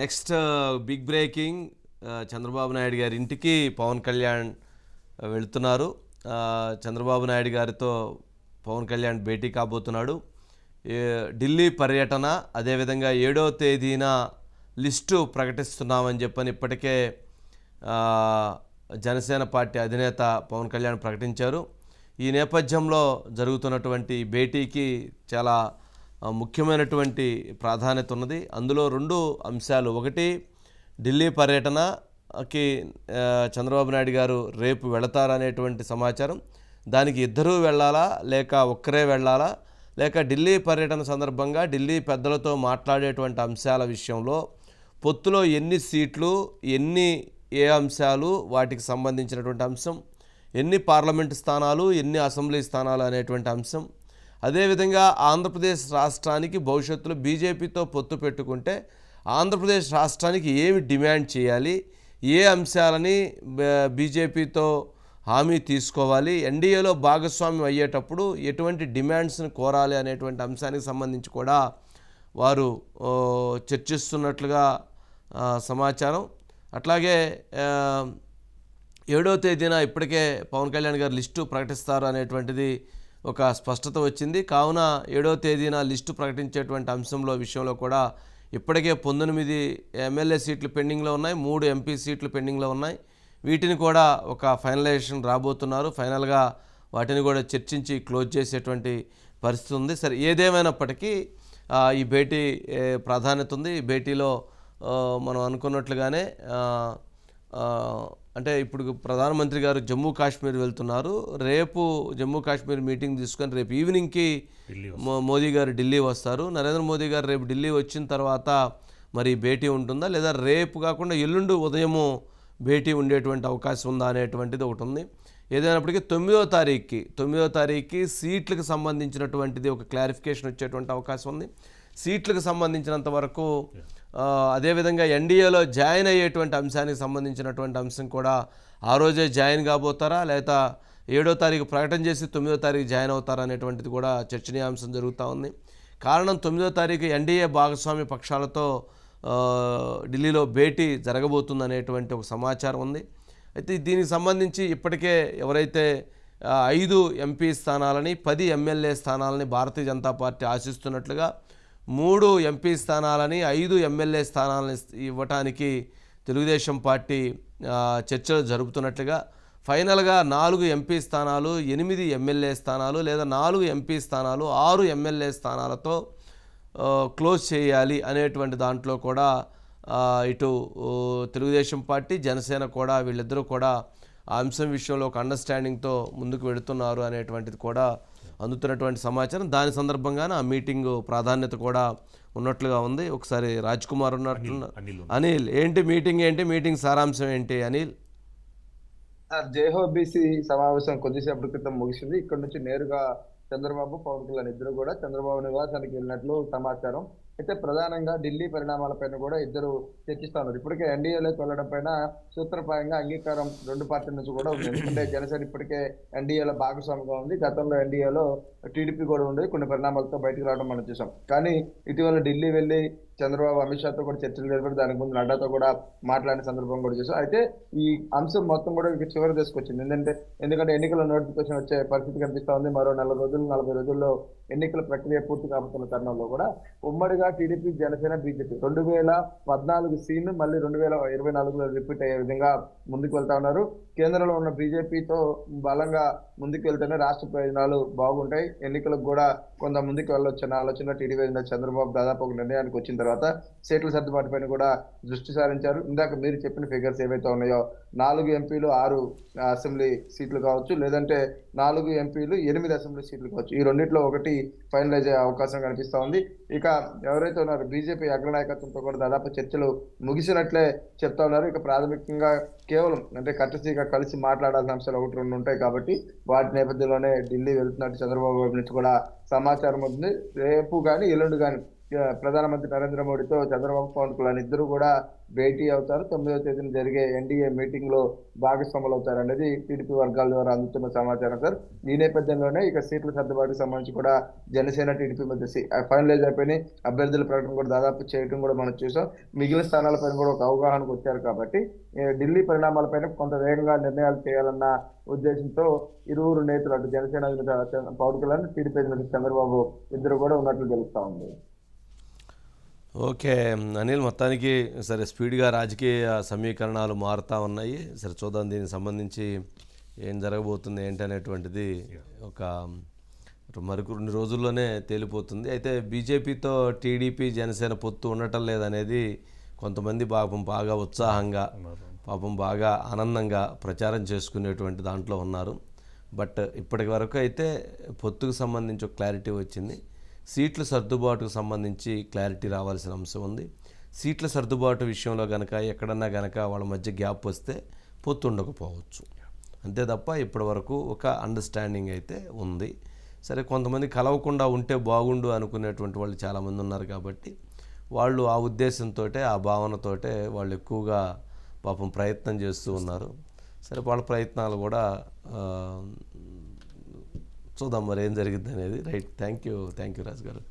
Next big breaking Chandrababu Naidu గారి ఇంటికి పవన్ కళ్యాణ్ వెళ్తున్నారు. చంద్రబాబు నాయుడు గారితో పవన్ కళ్యాణ్ భేటీ కాబోతున్నాడు. ఢిల్లీ పర్యటన, అదేవిధంగా 7వ తేదీన లిస్టు ప్రకటిస్తున్నామని చెప్పని ఇప్పటికే జనసేన పార్టీ అధినేత పవన్ కళ్యాణ్ ప్రకటించారు. ఈ నేపథ్యంలో జరుగుతున్నటువంటి భేటీకి చాలా ముఖ్యమైనటువంటి ప్రాధాన్యత ఉన్నది. అందులో రెండు అంశాలు. ఒకటి, ఢిల్లీ పర్యటనకి చంద్రబాబు నాయుడు గారు రేపు వెళతారనేటువంటి సమాచారం. దానికి ఇద్దరూ వెళ్ళాలా లేక ఒక్కరే వెళ్ళాలా, లేక ఢిల్లీ పర్యటన సందర్భంగా ఢిల్లీ పెద్దలతో మాట్లాడేటువంటి అంశాల విషయంలో పొత్తులో ఎన్ని సీట్లు, ఏ అంశాలు, వాటికి సంబంధించినటువంటి అంశం, ఎన్ని పార్లమెంటు స్థానాలు, ఎన్ని అసెంబ్లీ స్థానాలు అనేటువంటి అంశం, అదేవిధంగా ఆంధ్రప్రదేశ్ రాష్ట్రానికి భవిష్యత్తులో బీజేపీతో పొత్తు పెట్టుకుంటే ఆంధ్రప్రదేశ్ రాష్ట్రానికి ఏమి డిమాండ్ చేయాలి, ఏ అంశాలని బీజేపీతో హామీ తీసుకోవాలి, ఎన్డీఏలో భాగస్వామ్యం అయ్యేటప్పుడు ఎటువంటి డిమాండ్స్ని కోరాలి అనేటువంటి అంశానికి సంబంధించి కూడా వారు చర్చిస్తున్నట్లుగా సమాచారం. అట్లాగే 7వ తేదీన ఇప్పటికే పవన్ కళ్యాణ్ గారు లిస్టు ప్రకటిస్తారు అనేటువంటిది ఒక స్పష్టత వచ్చింది. కావున 7వ తేదీన లిస్టు ప్రకటించేటువంటి విషయంలో కూడా ఇప్పటికే 19 ఎమ్మెల్యే సీట్లు పెండింగ్లో ఉన్నాయి, 3 ఎంపీ సీట్లు పెండింగ్లో ఉన్నాయి. వీటిని కూడా ఒక ఫైనలైజేషన్ రాబోతున్నారు. ఫైనల్గా వాటిని కూడా చర్చించి క్లోజ్ చేసేటువంటి పరిస్థితి ఉంది. సరే, ఏదేమైనప్పటికీ ఈ భేటీ ప్రాధాన్యత ఉంది. ఈ భేటీలో మనం అనుకున్నట్లుగానే అంటే ఇప్పుడు ప్రధానమంత్రి గారు జమ్మూ కాశ్మీర్ వెళ్తున్నారు. రేపు జమ్మూ కాశ్మీర్ మీటింగ్ తీసుకొని రేపు ఈవినింగ్కి మోదీ గారు ఢిల్లీ వస్తారు. నరేంద్ర మోదీ గారు రేపు ఢిల్లీ వచ్చిన తర్వాత మరి భేటీ ఉంటుందా, లేదా రేపు కాకుండా ఎల్లుండి ఉదయము భేటీ ఉండేటువంటి అవకాశం ఉందా అనేటువంటిది ఒకటి ఉంది. ఏదైనప్పటికీ 9వ తారీఖుకి సీట్లకు సంబంధించినటువంటిది ఒక క్లారిఫికేషన్ వచ్చేటువంటి అవకాశం ఉంది. సీట్లకు సంబంధించినంత వరకు, అదేవిధంగా ఎన్డీఏలో జాయిన్ అయ్యేటువంటి అంశానికి సంబంధించినటువంటి అంశం కూడా ఆ రోజే జాయిన్ కాబోతారా, లేదా 7వ తారీఖు ప్రకటన చేసి 9వ తారీఖు జాయిన్ అవుతారా అనేటువంటిది కూడా చర్చనీయాంశం జరుగుతూ ఉంది. కారణం, 9వ తారీఖు ఎన్డీఏ భాగస్వామ్య పక్షాలతో ఢిల్లీలో భేటీ జరగబోతుందనేటువంటి ఒక సమాచారం ఉంది. అయితే దీనికి సంబంధించి ఇప్పటికే ఎవరైతే 5 MP స్థానాలని 10 MLA స్థానాలని Bharatiya Janata party ఆశిస్తున్నట్లుగా, 3 MP స్థానాలని 5 MLA స్థానాలని ఇవ్వటానికి తెలుగుదేశం పార్టీ చర్చలు జరుపుతున్నట్లుగా, ఫైనల్గా 4 ఎంపీ స్థానాలు, 8 ఎమ్మెల్యే స్థానాలు, లేదా 4 ఎంపీ స్థానాలు, 6 ఎమ్మెల్యే స్థానాలతో క్లోజ్ చేయాలి అనేటువంటి దాంట్లో కూడా ఇటు తెలుగుదేశం పార్టీ, జనసేన కూడా వీళ్ళిద్దరూ కూడా ఆ అంశం విషయంలో ఒక అండర్స్టాండింగ్తో ముందుకు వెళుతున్నారు అనేటువంటిది కూడా అందుతున్నటువంటి సమాచారం. దాని సందర్భంగానే ఆ మీటింగు ప్రాధాన్యత కూడా ఉన్నట్లుగా ఉంది. ఒకసారి రాజ్ కుమార్ ఉన్నట్లున్నారు. అనిల్, మీటింగ్ సారాంశం ఏంటి అనిల్? జేహోబీసీ సమావేశం కొద్దిసేపటి క్రితం ముగిసింది. ఇక్కడ నుంచి నేరుగా చంద్రబాబు, పవన్ కళ్యాణ్ ఇద్దరు కూడా చంద్రబాబు నివాసానికి వెళ్ళినట్లు సమాచారం. అయితే ప్రధానంగా ఢిల్లీ పరిణామాలపైన కూడా ఇద్దరు చర్చిస్తా ఉన్నారు. ఇప్పటికే ఎన్డీఏలోకి వెళ్ళడం పైన సూత్రప్రాయంగా అంగీకారం రెండు పార్టీల నుంచి కూడా ఉంది. ఎందుకంటే జనసేన ఇప్పటికే ఎన్డీఏలో భాగస్వామిగా ఉంది. గతంలో ఎన్డీఏలో టీడీపీ కూడా ఉండేది. కొన్ని పరిణామాలతో బయటకు రావడం మనం చూసాం. కానీ ఇటీవల ఢిల్లీ వెళ్ళి చంద్రబాబు అమిత్ షాతో కూడా చర్చలు జరిపి దానికి ముందు నడ్డాతో కూడా మాట్లాడిన సందర్భం కూడా చూసాం. అయితే ఈ అంశం మొత్తం కూడా చివరి తీసుకొచ్చింది. ఎందుకంటే ఎన్నికల నోటిఫికేషన్ వచ్చే పరిస్థితి కనిపిస్తా ఉంది. మరో 40 రోజుల్లో ఎన్నికల ప్రక్రియ పూర్తి కాబోతున్న తరుణంలో కూడా ఉమ్మడిగా టీడీపీ, జనసేన, బీజేపీ 2014 సీన్ మళ్ళీ 2024లో రిపీట్ అయ్యే విధంగా ముందుకు వెళ్తా ఉన్నారు. కేంద్రంలో ఉన్న బీజేపీతో బలంగా ముందుకు వెళ్తేనే రాష్ట్ర ప్రయోజనాలు బాగుంటాయి, ఎన్నికలకు కూడా కొంత ముందుకు వెళ్ళొచ్చన్న ఆలోచన టీడీపీ చంద్రబాబు దాదాపు ఒక నిర్ణయానికి వచ్చిన తర్వాత సీట్ల సర్దుబాటు పైన కూడా దృష్టి సారించారు. ఇందాక మీరు చెప్పిన ఫిగర్స్ ఏవైతే ఉన్నాయో 4 ఎంపీలు 6 అసెంబ్లీ సీట్లు కావచ్చు, లేదంటే 4 ఎంపీలు 8 అసెంబ్లీ సీట్లు కావచ్చు. ఈ రెండిట్లో ఒకటి ఫైనలైజ్ అయ్యే అవకాశం కనిపిస్తా ఉంది. ఇక ఎవరైతే ఉన్నారో బీజేపీ అగ్రనాయకత్వంతో కూడా దాదాపు చర్చలు ముగిసినట్లే చెప్తా ఉన్నారు. ఇక ప్రాథమికంగా కేవలం అంటే కట్టసీగా కలిసి మాట్లాడాల్సిన అంశాలు 1-2 ఉంటాయి కాబట్టి వాటి నేపథ్యంలోనే ఢిల్లీ వెళ్తున్నట్టు చంద్రబాబు వైపు నుంచి కూడా సమాచారం ఉంది. రేపు కానీ ఎల్లుండి కానీ ప్రధానమంత్రి నరేంద్ర మోడీతో చంద్రబాబు పవన్ కళ్యాణ్ ఇద్దరు కూడా భేటీ అవుతారు. 9వ తేదీన జరిగే ఎన్డీఏ మీటింగ్ లో భాగస్వాములు అవుతారు అనేది టీడీపీ వర్గాల ద్వారా అందుతున్న సమాచారం సార్. ఈ నేపథ్యంలోనే ఇక సీట్ల సర్దుబాటుకు సంబంధించి కూడా జనసేన టీడీపీ మధ్య ఫైనలైజ్ అయిపోయినాయి. అభ్యర్థుల ప్రకటన కూడా దాదాపు చేయడం కూడా మనం చూసాం. మిగిలిన స్థానాలపైన కూడా ఒక అవగాహనకు వచ్చారు కాబట్టి ఢిల్లీ పరిణామాలపైన కొంత వేగంగా నిర్ణయాలు చేయాలన్న ఉద్దేశంతో ఇరువురు నేతలు అటు జనసేన అధినేత పవన్ కళ్యాణ్, టీడీపీ అధినేత చంద్రబాబు ఇద్దరు కూడా ఉన్నట్లు తెలుస్తా ఉంది. ఓకే అనిల్, మొత్తానికి సరే స్పీడ్గా రాజకీయ సమీకరణాలు మారుతూ ఉన్నాయి. సరే చూద్దాం దీనికి సంబంధించి ఏం జరగబోతుంది ఏంటి అనేటువంటిది ఒక మరికొన్ని రోజుల్లోనే తేలిపోతుంది. అయితే బీజేపీతో టీడీపీ జనసేన పొత్తు ఉండటం లేదనేది కొంతమంది బాగా ఉత్సాహంగా బాగా ఆనందంగా ప్రచారం చేసుకునేటువంటి దాంట్లో ఉన్నారు. బట్ ఇప్పటి వరకు అయితే పొత్తుకు సంబంధించి ఒక క్లారిటీ వచ్చింది. సీట్ల సర్దుబాటుకు సంబంధించి క్లారిటీ రావాల్సిన అంశం ఉంది. సీట్ల సర్దుబాటు విషయంలో కనుక ఎక్కడన్నా కనుక వాళ్ళ మధ్య గ్యాప్ వస్తే పొత్తు ఉండకపోవచ్చు. అంతే తప్ప ఇప్పటి వరకు ఒక అండర్స్టాండింగ్ అయితే ఉంది. సరే కొంతమంది కలవకుండా ఉంటే బాగుండు అనుకునేటువంటి వాళ్ళు చాలామంది ఉన్నారు కాబట్టి వాళ్ళు ఆ ఉద్దేశంతో ఆ భావనతోటే వాళ్ళు ఎక్కువగా ప్రయత్నం చేస్తూ ఉన్నారు. సరే వాళ్ళ ప్రయత్నాలు కూడా చూద్దాం మరి ఏం జరిగిద్ది అనేది. రైట్, థ్యాంక్ యూ రాజు గారు.